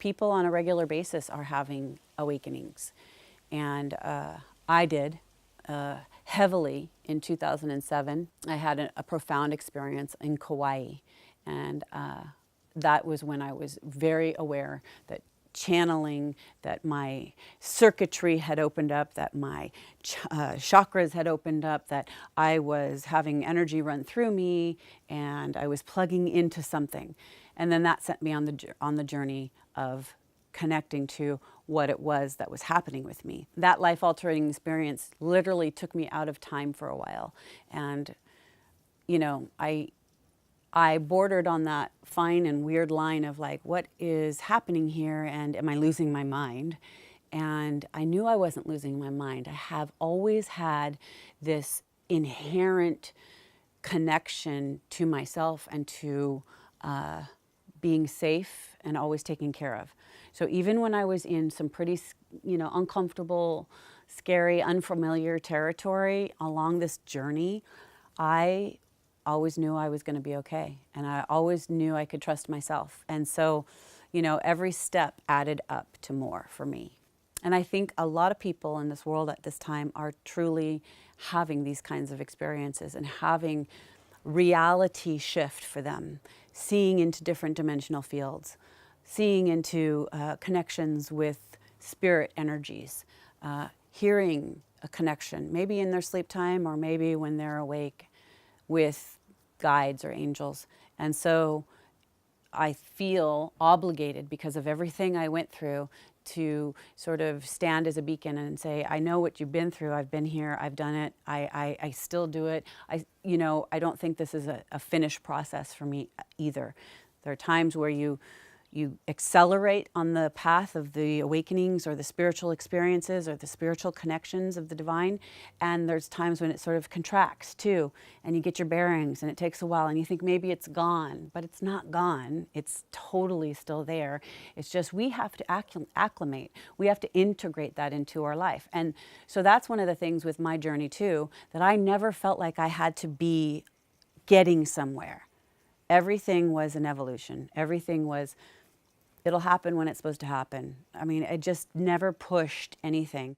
people on a regular basis are having awakenings. And I did heavily in 2007. I had a profound experience in Kauai. And that was when I was very aware that channeling, that my circuitry had opened up, that my chakras had opened up, that I was having energy run through me, and I was plugging into something. And then that sent me on the journey of connecting to what it was that was happening with me. That life-altering experience literally took me out of time for a while. And, you know, I bordered on that fine and weird line of like, what is happening here, and am I losing my mind? And I knew I wasn't losing my mind. I have always had this inherent connection to myself and to being safe and always taken care of. So even when I was in some pretty, uncomfortable, scary, unfamiliar territory along this journey, I always knew I was going to be okay. And I always knew I could trust myself. And so, every step added up to more for me. And I think a lot of people in this world at this time are truly having these kinds of experiences and having reality shift for them, seeing into different dimensional fields, seeing into connections with spirit energies, hearing a connection, maybe in their sleep time or maybe when they're awake, with guides or angels. And so I feel obligated, because of everything I went through, to sort of stand as a beacon and say, I know what you've been through. I've been here. I've done it. I still do it. I don't think this is a finished process for me either. There are times where you accelerate on the path of the awakenings or the spiritual experiences or the spiritual connections of the divine. And there's times when it sort of contracts too, and you get your bearings and it takes a while and you think maybe it's gone, but it's not gone. It's totally still there. It's just we have to acclimate. We have to integrate that into our life. And so that's one of the things with my journey too, that I never felt like I had to be getting somewhere. Everything was an evolution. Everything was, it'll happen when it's supposed to happen. I mean, it just never pushed anything.